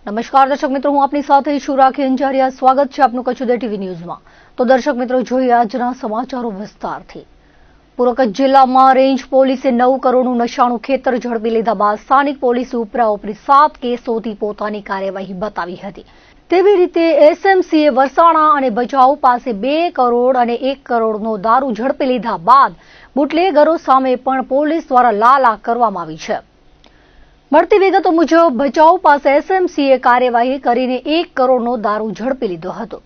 નમસ્કાર દર્શક મિત્રો, હું આપની સાથે છું રાખી અંજારિયા। સ્વાગત છે આપનું કચ્છ ઉદય ટીવી ન્યૂઝમાં। તો દર્શક મિત્રો, જોઈએ આજના સમાચારો વિસ્તારથી। પૂર્વ કચ્છ જિલ્લામાં રેન્જ પોલીસે 9 કરોડનું નશાનું ખેતર ઝડપી લીધા બાદ સ્થાનિક પોલીસે ઉપરાઉપરી 7 કેસોથી પોતાની કાર્યવાહી બતાવી હતી। તેવી રીતે એસએમસીએ વરસાણા અને ભચાઉ પાસે 2 કરોડ અને 1 કરોડનો દારૂ ઝડપી લીધા બાદ બુટલેગરો સામે પણ પોલીસ દ્વારા લાલા કરવામાં આવી છે। મળતી વિગતો મુજબ ભચાઉ પાસે એસએમસીએ કાર્યવાહી કરીને 1 કરોડનો દારૂ ઝડપી લીધો હતો।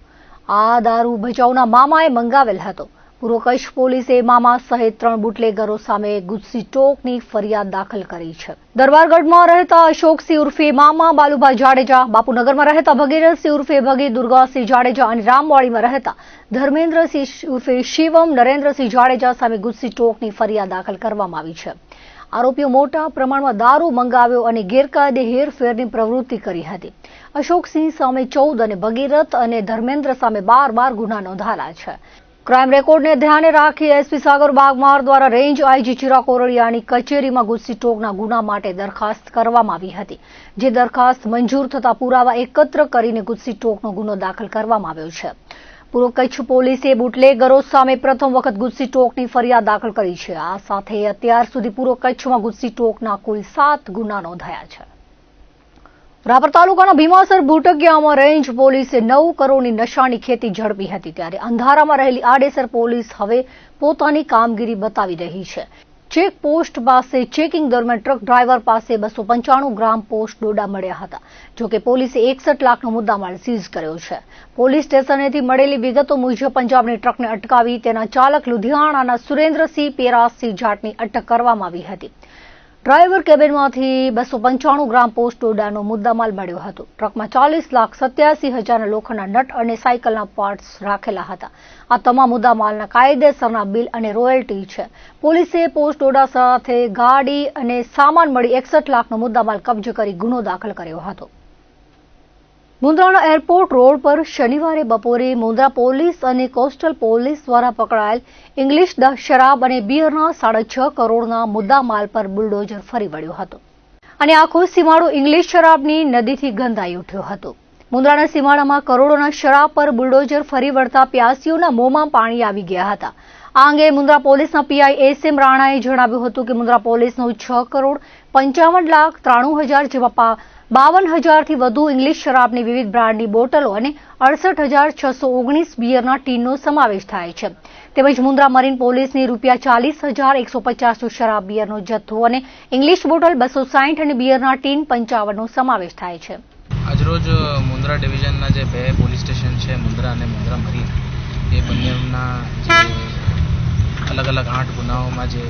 આ દારૂ ભચાઉના મામાએ મંગાવેલ હતો। પૂર્વ કચ્છ પોલીસે મામા સહિત 3 બુટલેગરો સામે ગુજસી ટોકની ફરિયાદ દાખલ કરી છે। દરબારગઢમાં રહેતા અશોકસિંહ ઉર્ફે મામા બાલુભા જાડેજા, બાપુનગરમાં રહેતા ભગીરથસિંહ ઉર્ફે ભગી દુર્ગાસિંહ જાડેજા અને રામવાડીમાં રહેતા ધર્મેન્દ્રસિંહ ઉર્ફે શિવમ નરેન્દ્રસિંહ જાડેજા સામે ગુજસી ટોકની ફરિયાદ દાખલ કરવામાં આવી છે। આરોપીઓ મોટા પ્રમાણમાં દારૂ મંગાવ્યો અને ગેરકાયદે હેરફેરની પ્રવૃત્તિ કરી હતી। અશોકસિંહ સામે 14 અને ભગીરથ અને ધર્મેન્દ્ર સામે 12 ગુના નોંધાયેલા છે। ક્રાઇમ રેકોર્ડને ધ્યાને રાખી એસપી સાગર બાગમાર દ્વારા રેન્જ આઈજી ચિરાગ કોરડિયાની કચેરીમાં ગુજસી ટોકના ગુના માટે દરખાસ્ત કરવામાં આવી હતી, જે દરખાસ્ત મંજૂર થતા પુરાવા એકત્ર કરીને ગુજસી ટોકનો ગુનો દાખલ કરવામાં આવ્યો છે। પૂર્વ કચ્છ પોલીસે બુટલેગરો સામે પ્રથમ વખત ગુજસી ટોકની ફરિયાદ દાખલ કરી છે। આ સાથે અત્યાર સુધી પૂર્વ કચ્છમાં ગુજસી ટોકના કુલ 7 ગુના નોંધાયા છે। રાપર તાલુકાના ભીમાસર ભૂટકિયામાં રેન્જ પોલીસે 9 કરોડની નશાની ખેતી ઝડપી હતી, ત્યારે અંધારામાં રહેલી આડેસર પોલીસ હવે પોતાની કામગીરી બતાવી રહી છે। ચેક પોસ્ટ પાસે ચેકિંગ દરમિયાન ટ્રક ડ્રાઈવર પાસે 295 ગ્રામ પોસ્ટ ડોડા મળ્યા હતા। જોકે પોલીસે 61 લાખનો મુદ્દામાલ સીઝ કર્યો છે। પોલીસ સ્ટેશનેથી મળેલી વિગતો મુજબ પંજાબની ટ્રકને અટકાવી તેના ચાલક લુધિયાણાના સુરેન્દ્રસિંહ પેરાસસિંહ જાટની અટક કરવામાં આવી હતી। ડ્રાઈવર કેબિનમાંથી 295 ગ્રામ પોસ્ટ ડોડાનો મુદ્દામાલ મળ્યો હતો। ટ્રકમાં 40,87,000ના લોખંડના નટ અને સાયકલના પાર્ટ્સ રાખેલા હતા। આ તમામ મુદ્દામાલના કાયદેસરના બિલ અને રોયલ્ટી છે। પોલીસે પોસ્ટ ડોડા સાથે ગાડી અને સામાન મળી 61 લાખનો મુદ્દામાલ કબજે કરી ગુનો દાખલ કર્યો હતો। મુન્દ્રાના એરપોર્ટ રોડ પર શનિવારે બપોરે મુન્દ્રા પોલીસ અને કોસ્ટલ પોલીસ દ્વારા પકડાયેલ ઇંગ્લિશ શરાબ અને બિયરના 6.5 કરોડના મુદ્દામાલ પર બુલડોઝર ફરી વળ્યો હતો અને આખો સીમાડો ઇંગ્લિશ શરાબની નદીથી ગંધાઈ ઉઠ્યો હતો। મુન્દ્રાના સીમાડામાં કરોડોના શરાબ પર બુલડોઝર ફરી વળતા પ્યાસીઓના મોંમાં પાણી આવી ગયા હતા। આ અંગે મુન્દ્રા પોલીસના પીઆઈ એસએમ રાણાએ જણાવ્યું હતું કે મુન્દ્રા પોલીસનો 6 કરોડ 55,93,000 જેવા 52,000થી વધુ ઇંગ્લિશ શરાબની વિવિધ બ્રાન્ડની બોટલો અને 68,619 બિયરના ટીનનો સમાવેશ થાય છે। તેમજ મુન્દ્રા મરીન પોલીસની ₹40,150નો શરાબ બિયરનો જથ્થો અને ઇંગ્લિશ બોટલ 260 અને બિયરના ટીન 55નો સમાવેશ થાય છે। આજરોજ મુન્દ્રા ડિવિઝનના જે 2 પોલીસ સ્ટેશન છે, મુન્દ્રા અને મુન્દ્રા મરીન, એ બંનેના જે અલગ 8 ગુનાઓમાં જે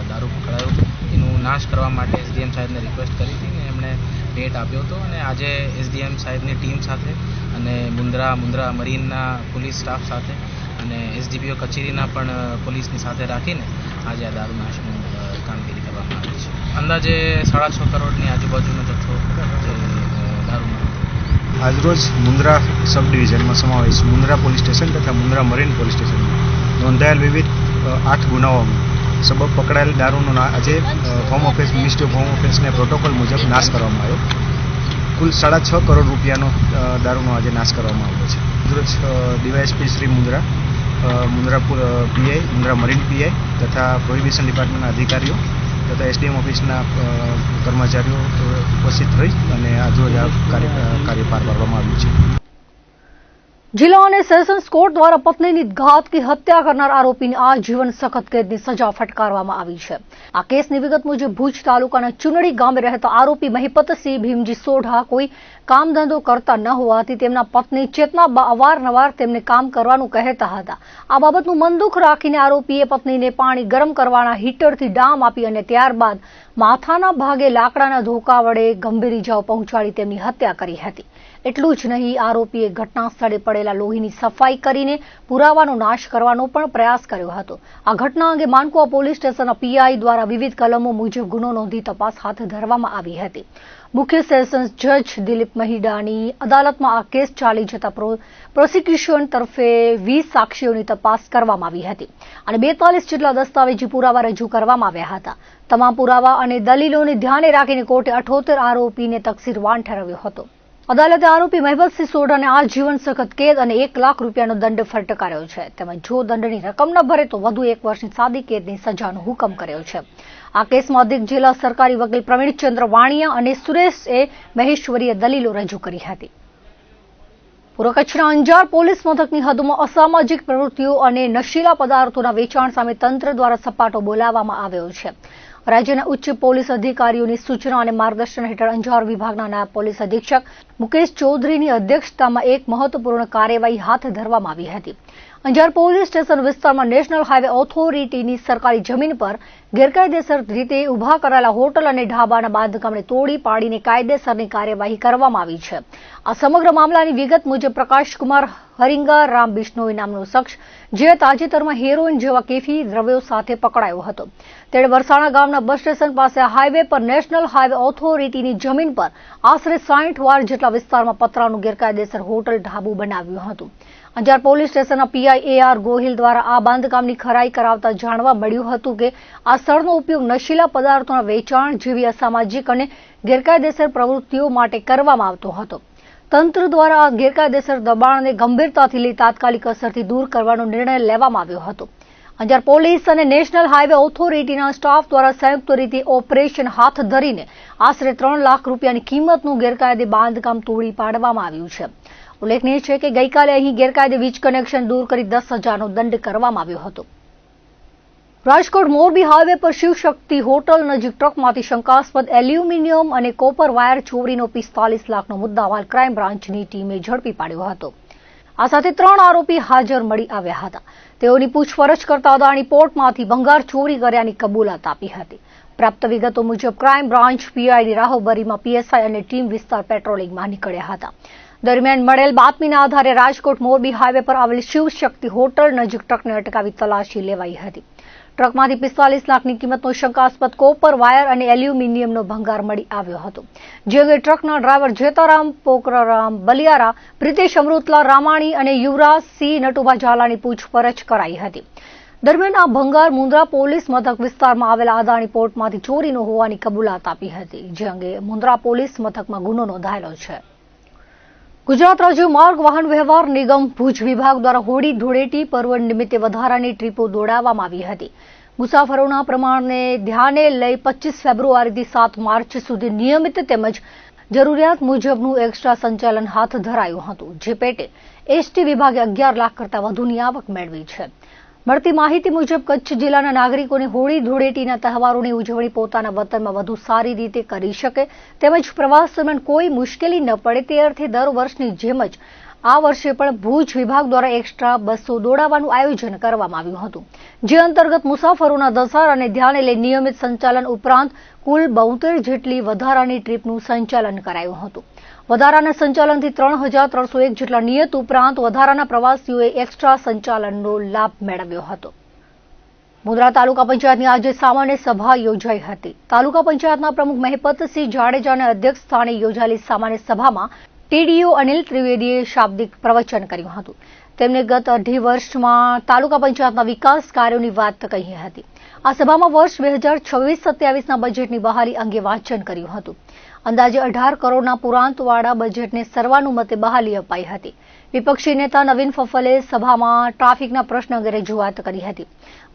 દારૂ પકડાયો હતો એનું નાશ કરવા માટે એસડીએમ સાહેબને રિક્વેસ્ટ કરી હતી ને એમણે ડેટ આપ્યો હતો અને આજે એસડીએમ સાહેબની ટીમ સાથે અને મુન્દ્રા મરીનના પોલીસ સ્ટાફ સાથે અને એસડીપીઓ કચેરીના પણ પોલીસની સાથે રાખીને આજે આ દારૂ નાશની કામગીરી કરવામાં આવી છે। અંદાજે 6.5 કરોડની આજુબાજુનો જથ્થો દારૂનો આજરોજ મુન્દ્રા સબ ડિવિઝનમાં સમાવેશ મુન્દ્રા પોલીસ સ્ટેશન તથા મુન્દ્રા મરીન પોલીસ સ્ટેશનમાં નોંધાયેલ વિવિધ 8 ગુનાઓમાં સબબ પકડાયેલ દારૂનો આજે home office ministry of home ઓફિસને પ્રોટોકોલ મુજબ નાશ કરવામાં આવ્યો। કુલ 6.5 કરોડ રૂપિયાનો દારૂનો આજે નાશ કરવામાં આવ્યો છે। આજરોજ DYSP Shri Mundra PI, Mundra marine PI તથા પ્રોહિબિશન ડિપાર્ટમેન્ટના અધિકારીઓ તથા એસડીએમ ઓફિસના કર્મચારીઓ ઉપસ્થિત રહી અને આજરોજ આ કાર્ય પાર પાડવામાં આવ્યું છે। જિલ્લા અને સેશન્સ કોર્ટ દ્વારા પત્નીની ઘાતકી હત્યા કરનાર આરોપીને આજીવન સખત કેદની સજા ફટકારવામાં આવી છે। આ કેસની વિગત મુજબ ભુજ તાલુકાના ચુનડી ગામે રહેતા આરોપી મહિપતસિંહ ભીમજી સોઢા કોઈ કામ ધંધો કરતા ન હોવાથી તેમના પત્ની ચેતનાબા અવારનવાર તેમને કામ કરવાનું કહેતા હતા। આ બાબતનું મન દુઃખ રાખીને આરોપીએ પત્નીને પાણી ગરમ કરવાના હીટરથી ડામ આપી અને ત્યારબાદ માથાના ભાગે લાકડાના ધોકા વડે ગંભીર ઇજાઓ પહોંચાડી તેમની હત્યા કરી હતી। એટલું જ નહીં, આરોપીએ ઘટના સ્થળે પડેલા લોહીની સફાઈ કરીને પુરાવાનો નાશ કરવાનો પણ પ્રયાસ કર્યો હતો। આ ઘટના અંગે માનકુવા પોલીસ સ્ટેશનના પીઆઈ દ્વારા વિવિધ કલમો મુજબ ગુનો નોંધી તપાસ હાથ ધરવામાં આવી હતી। મુખ્ય સેશન્સ જજ દિલીપ મહિડાની અદાલતમાં આ કેસ ચાલી જતા પ્રોસિક્યુશન તરફે 20 સાક્ષીઓની તપાસ કરવામાં આવી હતી અને 42 જેટલા દસ્તાવેજી પુરાવા રજૂ કરવામાં આવ્યા હતા। તમામ પુરાવા અને દલીલોને ધ્યાને રાખીને કોર્ટે 78 આરોપીને તકસીરવાન ઠેરવ્યો હતો। અદાલતે આરોપી મહેબતસિંહ સોઢાને આજીવન સખત કેદ અને 1 લાખ રૂપિયાનો દંડ ફટકાર્યો છે. તેમજ જો દંડની રકમ ન ભરે તો વધુ 1 વર્ષની સાદી કેદની સજાનો હુકમ કર્યો છે. આ કેસમાં અધિક જિલ્લા સરકારી વકીલ પ્રવીણચંદ્ર વાણિયા અને સુરેશ એ મહેશ્વરીએ દલીલો રજૂ કરી હતી. પૂર્વ કચ્છના અંજાર પોલીસ મથકની હદમાં અસામાજિક પ્રવૃત્તિઓ અને નશીલા પદાર્થોના વેચાણ સામે તંત્ર દ્વારા સપાટો બોલાવવામાં આવ્યો છે. રાજ્યના ઉચ્ચ પોલીસ અધિકારીઓની સૂચના અને માર્ગદર્શન હેઠળ અંજાર વિભાગના નાયબ પોલીસ અધિક્ષક મુકેશ ચૌધરીની અધ્યક્ષતામાં એક મહત્વપૂર્ણ કાર્યવાહી હાથ ધરવામાં આવી હતી. અંજાર પોલીસ સ્ટેશન વિસ્તારમાં નેશનલ હાઈવે ઓથોરિટીની સરકારી જમીન પર ગેરકાયદેસર રીતે ઉભા કરાયેલા હોટલ અને ઢાબાના બાંધકામને તોડી પાડીને કાયદેસરની કાર્યવાહી કરવામાં આવી છે. આ સમગ્ર મામલાની વિગત મુજબ પ્રકાશકુમાર હરિંગા રામ બિશ્નોઈ નામનો શખ્સ જે તાજેતરમાં હેરોઇન જેવા કેફી દ્રવ્યો સાથે પકડાયો હતો. તેણે વરસાણા ગામના બસ સ્ટેશન પાસે હાઈવે પર નેશનલ હાઈવે ઓથોરિટીની જમીન પર આશરે 60 વાર જેટલા વિસ્તારમાં પતરાનું ગેરકાયદેસર હોટલ ઢાબુ બનાવ્યું હતું. અંજાર પોલીસ સ્ટેશનના પીઆઈ AR ગોહિલ દ્વારા આ બાંધકામની ખરાઈ કરાવતા જાણવા મળ્યું હતું કે આ સ્થળનો ઉપયોગ નશીલા પદાર્થોના વેચાણ જેવી અસામાજિક અને ગેરકાયદેસર પ્રવૃત્તિઓ માટે કરવામાં આવતો હતો. તંત્ર દ્વારા આ ગેરકાયદેસર દબાણને ગંભીરતાથી લઈ તાત્કાલિક અસરથી દૂર કરવાનો નિર્ણય લેવામાં આવ્યો હતો. અંજાર પોલીસ અને નેશનલ હાઈવે ઓથોરિટીના સ્ટાફ દ્વારા સંયુક્ત રીતે ઓપરેશન હાથ ધરીને આશરે 3 લાખ રૂપિયાની કિંમતનું ગેરકાયદે બાંધકામ તોડી પાડવામાં આવ્યું છે. ઉલ્લેખનીય છે કે ગઈકાલે અહીં ગેરકાયદે વીજ કનેક્શન દૂર કરી 10,000નો દંડ કરવામાં આવ્યો હતો. રાજકોટ મોરબી હાઈવે પર શિવશક્તિ હોટલ નજીક ટ્રકમાંથી શંકાસ્પદ એલ્યુમિનિયમ અને કોપર વાયર ચોરીનો 45 લાખનો મુદ્દામાલ ક્રાઇમ બ્રાન્ચની ટીમે ઝડપી પાડ્યો હતો. આ સાથે 3 આરોપી હાજર મળી આવ્યા હતા. તેઓની પૂછપરછ કરતા અદાણી પોર્ટમાંથી ભંગાર ચોરી કર્યાની કબૂલાત આપી હતી. પ્રાપ્ત વિગતો મુજબ ક્રાઇમ બ્રાન્ચ પીઆઈની રાહબરીમાં પીએસઆઈ અને ટીમ વિસ્તાર પેટ્રોલિંગમાં નીકળ્યા હતા. દરમિયાન મળેલ બાતમીના આધારે રાજકોટ મોરબી હાઈવે પર આવેલ શિવશક્તિ હોટલ નજીક ટ્રકને અટકાવી તલાશી લેવાઈ હતી. ટ્રકમાંથી 45 લાખની કિંમતનો શંકાસ્પદ કોપર વાયર અને એલ્યુમિનિયમનો ભંગાર મળી આવ્યો હતો. જે અંગે ટ્રકના ડ્રાઈવર જેતારામ પોકરારામ બલિયારા, પ્રિતેશ અમૃતલા રામાણી અને યુવરાજ સિંહ નટુભા ઝાલાની પૂછપરછ કરાઈ હતી. દરમિયાન આ ભંગાર મુન્દ્રા પોલીસ મથક વિસ્તારમાં આવેલા અદાણી પોર્ટમાંથી ચોરીનો હોવાની કબૂલાત આપી હતી. જે અંગે મુન્દ્રા પોલીસ મથકમાં ગુનો નોંધાયેલો છે. ગુજરાત રાજ્ય માર્ગ વાહન વ્યવહાર નિગમ ભુજ વિભાગ દ્વારા હોળી ધૂળેટી પર્વ નિમિત્તે વધારાની ટ્રીપો દોડાવવામાં આવી હતી. મુસાફરોના પ્રમાણને ધ્યાને લઈ 25 ફેબ્રુઆરીથી 7 માર્ચ સુધી નિયમિત તેમજ જરૂરિયાત મુજબનું એક્સ્ટ્રા સંચાલન હાથ ધરાયું હતું. જે પેટે એસટી વિભાગે 11 લાખ કરતાં વધુની આવક મેળવી છે. મળતી માહિતી મુજબ કચ્છ જિલ્લાના નાગરિકોને હોળી ધૂળેટીના તહેવારોની ઉજવણી પોતાના વતનમાં વધુ સારી રીતે કરી શકે તેમજ પ્રવાસ દરમિયાન કોઈ મુશ્કેલી ન પડે તે અર્થે દર વર્ષની જેમ જ આ વર્ષે પણ ભુજ વિભાગ દ્વારા એક્સ્ટ્રા બસો દોડાવવાનું આયોજન કરવામાં આવ્યું હતું. જે અંતર્ગત મુસાફરોના ધસારાને ધ્યાને લઈ નિયમિત સંચાલન ઉપરાંત કુલ 72 જેટલી વધારાની ટ્રીપનું સંચાલન કરાયું હતું. વધારાના સંચાલનથી 3,301 જેટલા નિયત ઉપરાંત વધારાના પ્રવાસીઓએ એક્સ્ટ્રા સંચાલનનો લાભ મેળવ્યો હતો. મુન્દ્રા તાલુકા પંચાયતની આજે સામાન્ય સભા યોજાઈ હતી. તાલુકા પંચાયતના પ્રમુખ મહેપતસિંહ જાડેજાના અધ્યક્ષ સ્થાને યોજાયેલી સામાન્ય સભામાં ટીડીઓ અનિલ ત્રિવેદીએ શાબ્દિક પ્રવચન કર્યું હતું. તેમણે ગત 2.5 વર્ષમાં તાલુકા પંચાયતના વિકાસ કાર્યોની વાત કહી હતી. આ સભામાં વર્ષ 2026-27ના બજેટની બહાલી અંગે વાંચન કર્યું હતું. અંદાજે 18 કરોડના પુરાંતવાળા બજેટને સર્વાનુમતે બહાલી અપાઈ હતી. વિપક્ષી નેતા નવીન ફફલે સભામાં ટ્રાફિકના પ્રશ્ન અંગે રજૂઆત કરી હતી.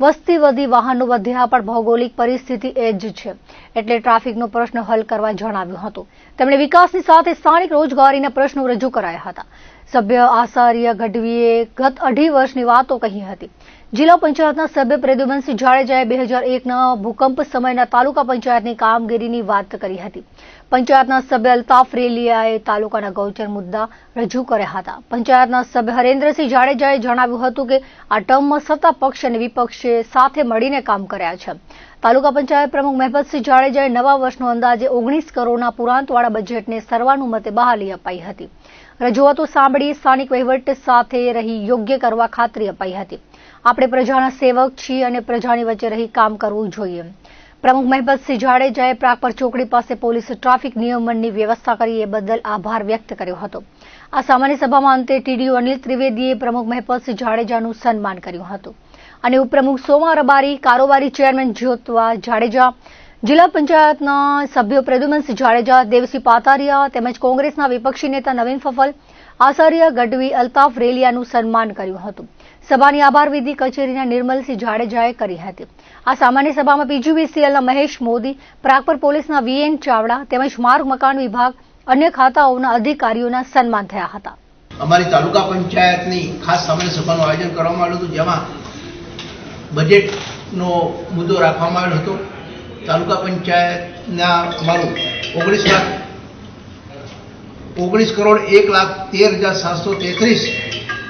વસ્તી વધી, વાહનો વધ્યા, પણ ભૌગોલિક પરિસ્થિતિ એ જ છે એટલે ટ્રાફિકનો પ્રશ્ન હલ કરવા જણાવ્યું હતું. તેમણે વિકાસની સાથે સ્થાનિક રોજગારીના પ્રશ્નો રજૂ કરાયા હતા. સભ્ય આચાર્ય ગઢવીએ ગત 2.5 વર્ષની વાતો કહી હતી. જિલ્લા પંચાયતના સભ્ય પ્રદ્યુમનસિંહ જાડેજાએ 2001ના ભૂકંપ સમયના તાલુકા પંચાયતની કામગીરીની વાત કરી હતી. પંચાયતના સભ્ય અલ્તાફ રેલિયાએ તાલુકાના ગૌચર મુદ્દા રજૂ કર્યા હતા. પંચાયતના સભ્ય હરેન્દ્રસિંહ જાડેજાએ જણાવ્યું હતું કે આ ટર્મમાં સત્તા પક્ષ અને વિપક્ષે સાથે મળીને કામ કર્યા છે. તાલુકા પંચાયત પ્રમુખ મહેપતસિંહ જાડેજાએ નવા વર્ષનો અંદાજે 19 કરોડના પુરાંતવાળા બજેટને સર્વાનુમતે બહાલી અપાઈ હતી. રજૂઆતો સાંભળી સ્થાનિક વહીવટ સાથે રહી યોગ્ય કરવા ખાતરી અપાઈ હતી. આપણે પ્રજાના સેવક છીએ અને પ્રજાની વચ્ચે રહી કામ કરવું જોઈએ. પ્રમુખ મહેપતસિંહ જાડેજાએ પ્રાગપર ચોકડી પાસે પોલીસ ટ્રાફિક નિયમનની વ્યવસ્થા કરી એ બદલ આભાર વ્યક્ત કર્યો હતો. આ સામાન્ય સભામાં અંતે ટીડીઓ અનિલ ત્રિવેદીએ પ્રમુખ મહેપતસિંહ જાડેજાનું સન્માન કર્યું હતું અને ઉપપ્રમુખ સોમા રબારી, કારોબારી ચેરમેન જ્યોતવા જાડેજા, જિલ્લા પંચાયતના સભ્યો પ્રદ્યુમનસિંહ જાડેજા, દેવસિંહ પાતારિયા તેમજ કોંગ્રેસના વિપક્ષી નેતા નવીન ફફલ, આસારિયા ગઢવી, અલ્તાફ રેલિયાનું સન્માન કર્યું હતું. સભાની આભાર વિધિ કચેરીના નિર્મલસિંહ જાડેજાએ કરી હતી. આ સામાન્ય સભામાં પીજીવીસીએલના મહેશ મોદી, પ્રાગપર પોલીસના વીએન ચાવડા તેમજ માર્ગ મકાન વિભાગ અન્ય ખાતાઓના અધિકારીઓના સન્માન થયા હતા. અમારી તાલુકા પંચાયતની ખાસ સામાન્ય સભાનું આયોજન કરવામાં આવ્યું હતું, જેમાં બજેટનો મુદ્દો રાખવામાં આવ્યો હતો. તાલુકા પંચાયતના અમારું 19 કરોડ 1,13,733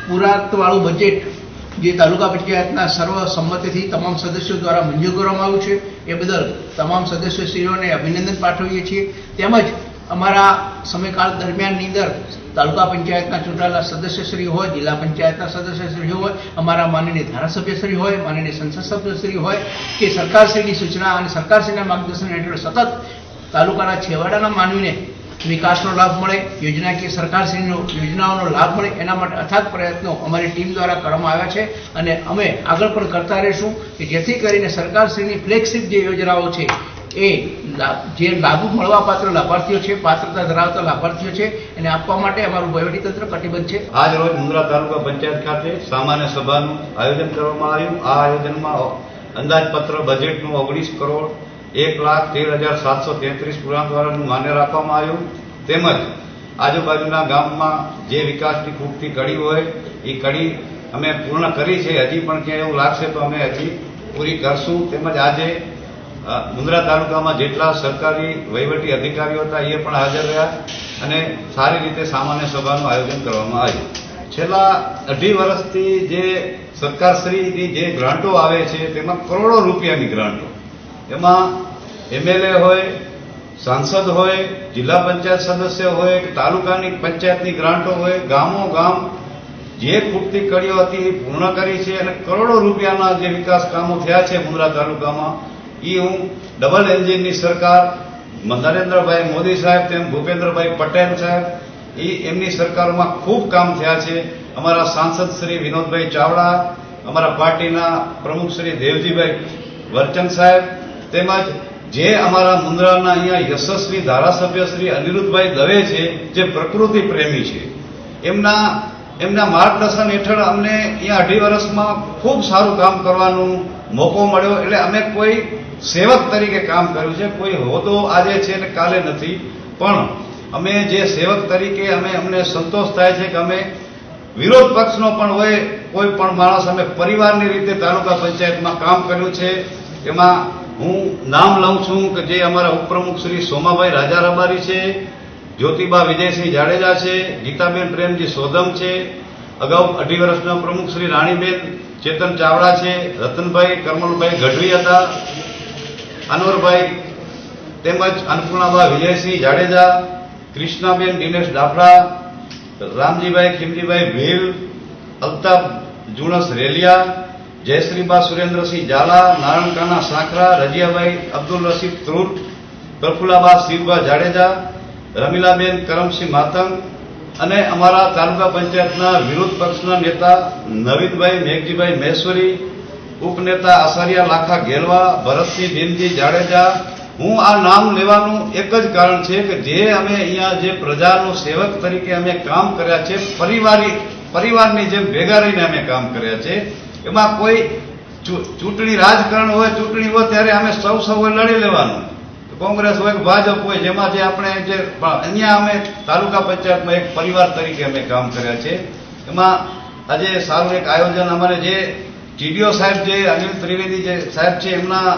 પુરાતવાળું બજેટ જે તાલુકા પંચાયતના સર્વસંમતિથી તમામ સદસ્યો દ્વારા મંજૂર કરવામાં આવ્યું છે, એ બદલ તમામ સદસ્યશ્રીઓને અભિનંદન પાઠવીએ છીએ. તેમજ અમારા સમયકાળ દરમિયાનની અંદર તાલુકા પંચાયતના ચૂંટાયેલા સદસ્યશ્રી હોય, જિલ્લા પંચાયતના સદસ્યશ્રી હોય, અમારા માનનીય ધારાસભ્યશ્રી હોય, માનનીય સંસદ સભ્યશ્રી હોય કે સરકારશ્રીની સૂચના અને સરકારશ્રીના માર્ગદર્શન હેઠળ સતત તાલુકાના છેવાડાના માનવીને વિકાસનો લાભ મળે, યોજનાકીય સરકારશ્રીનો યોજનાઓનો લાભ મળે, એના માટે અથાગ પ્રયત્નો અમારી ટીમ દ્વારા કરવામાં આવ્યા છે અને અમે આગળ પણ કરતા રહીશું કે જેથી કરીને સરકારશ્રીની ફ્લેગશિપ જે યોજનાઓ છે એ જે લાભ મળવાપાત્ર લાભાર્થીઓ છે, પાત્રતા ધરાવતા લાભાર્થીઓ છે, એને આપવા માટે અમારું વહીવટીતંત્ર કટિબદ્ધ છે. આજ રોજ મુંદ્રા તાલુકા પંચાયત ખાતે સામાન્ય સભાનું આયોજન કરવામાં આવ્યું. આ આયોજનમાં અંદાજપત્ર બજેટનું 19 કરોડ 1,13,733 પૂર્ણાંકવાળાનું માન્ય રાખવામાં આવ્યું. તેમજ આજુબાજુના ગામમાં જે વિકાસની ખૂટતી કડી હોય એ કડી અમે પૂર્ણ કરી છે. હજી પણ ક્યાંય એવું લાગશે તો અમે હજી પૂરી કરશું. તેમજ આજે મુંદ્રા તાલુકામાં જેટલા સરકારી વહીવટી અધિકારીઓ હતા એ પણ હાજર રહ્યા અને સારી રીતે સામાન્ય સભાનું આયોજન કરવામાં આવ્યું. છેલ્લા 2.5 વર્ષથી જે સરકારશ્રીની જે ગ્રાન્ટો આવે છે તેમાં કરોડો રૂપિયાની ગ્રાન્ટો, એમાં એમએલએ હોય, સાંસદ હોય, જિલ્લા પંચાયત સદસ્ય હોય કે તાલુકાની પંચાયતની ગ્રાન્ટો હોય, ગામો ગામ જે ખૂટતી કડીઓ હતી એ પૂર્ણ કરી છે અને કરોડો રૂપિયાના જે વિકાસ કામો થયા છે મુંદ્રા તાલુકામાં, એ હું ડબલ એન્જિનની સરકાર નરેન્દ્રભાઈ મોદી સાહેબ તેમ ભૂપેન્દ્રભાઈ પટેલ સાહેબ એમની સરકારોમાં ખૂબ કામ થયા છે. અમારા સાંસદ શ્રી વિનોદભાઈ ચાવડા, અમારા પાર્ટીના પ્રમુખ શ્રી દેવજીભાઈ વર્ચન સાહેબ તેમજ જે અમારા મુંદ્રાના અહીંયા યશસ્વી ધારાસભ્ય શ્રી અનિરુદ્ધભાઈ દવે છે, જે પ્રકૃતિ પ્રેમી છે, એમના માર્ગદર્શન હેઠળ અમને અહીંયા 2.5 વર્ષમાં ખૂબ સારું કામ કરવાનો મોકો મળ્યો. એટલે અમે કોઈ સેવક તરીકે કામ કર્યું છે, કોઈ હોદ્દો આજે છે ને કાલે નથી, પણ અમે જે સેવક તરીકે અમને સંતોષ થાય છે કે અમે વિરોધ પક્ષનો પણ હોય કોઈ પણ માણસ અમે પરિવારની રીતે તાલુકા પંચાયતમાં કામ કર્યું છે. એમાં હું નામ લઉં છું કે જે અમારા ઉપપ્રમુખ શ્રી સોમાભાઈ રાજા રબારી છે, જ્યોતિબા વિજયસિંહ જાડેજા છે, ગીતાબેન પ્રેમજી સોદમ છે, અગાઉ 2.5 વર્ષના પ્રમુખ શ્રી રાણીબેન ચેતન ચાવડા છે, રતનભાઈ કરમલભાઈ ગઢવી હતા, અનવરભાઈ તેમજ અન્નપૂર્ણાબા વિજયસિંહ જાડેજા, કૃષ્ણાબેન દિનેશ ડાફડા, રામજીભાઈ ખીમજીભાઈ ભીલ, અલ્તાફ જુણસ રેલિયા, જયશ્રીબા સુરેન્દ્રસિંહ ઝાલા, નારાયણકાના સાંકરા, રજિયાભાઈ અબ્દુલ રશીદ ત્રુટ, પ્રફુલ્લાબા શિવબા જાડેજા, રમીલાબેન કરમસિંહ માતંગ અને અમારા તાલુકા પંચાયતના વિરોધ પક્ષના નેતા નવીનભાઈ મેઘજીભાઈ મહેશ્વરી, ઉપનેતા આસારિયા લાખા ગેલવા, ભરતસિંહ ભીમજી જાડેજા. હું આ નામ લેવાનું એક જ કારણ છે કે જે અમે અહીંયા જે પ્રજાનો સેવક તરીકે અમે કામ કર્યા છે, પરિવારની જેમ ભેગા રહીને અમે કામ કર્યા છે. એમાં કોઈ ચૂંટણી રાજકારણ હોય, ચૂંટણી હોય ત્યારે અમે સૌએ લડી લેવાનું, કોંગ્રેસ હોય કે ભાજપ હોય, જેમાં જે આપણે જે અહીંયા અમે તાલુકા પંચાયતમાં એક પરિવાર તરીકે અમે કામ કર્યા છે. એમાં આજે સારું એક આયોજન અમારે જે ટીડીઓ સાહેબ જે અનિલ ત્રિવેદી જે સાહેબ છે એમના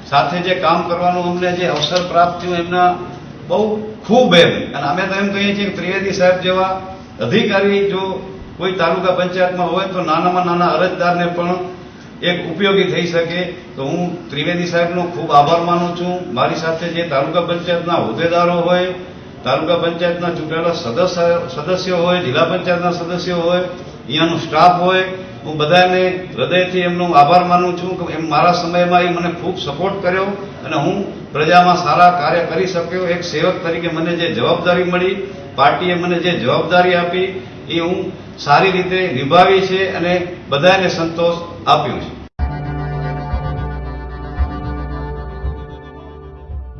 સાથે જે કામ કરવાનું અમને જે અવસર પ્રાપ્ત થયું એમના બહુ ખૂબ અને અમે તો એમ કહીએ છીએ કે ત્રિવેદી સાહેબ જેવા અધિકારી જો કોઈ તાલુકા પંચાયતમાં હોય તો નાનામાં નાના અરજદારને પણ એક ઉપયોગી થઈ શકે. તો હું ત્રિવેદી સાહેબનો ખૂબ આભાર માનું છું. મારી સાથે જે તાલુકા પંચાયતના હોદ્દેદારો હોય, તાલુકા પંચાયતના ચૂંટાયેલા સદસ્યો હોય, જિલ્લા પંચાયતના સદસ્યો હોય, અહીંયાનો સ્ટાફ હોય, હું બધાને હૃદયથી એમનો આભાર માનું છું કે એમ મારા સમયમાં એ મને ખૂબ સપોર્ટ કર્યો અને હું પ્રજામાં સારા કાર્ય કરી શક્યો. એક સેવક તરીકે મને જે જવાબદારી મળી, પાર્ટીએ મને જે જવાબદારી આપી એ હું સારી રીતે નિભાવી છે અને બધાને સંતોષ આપ્યો છે.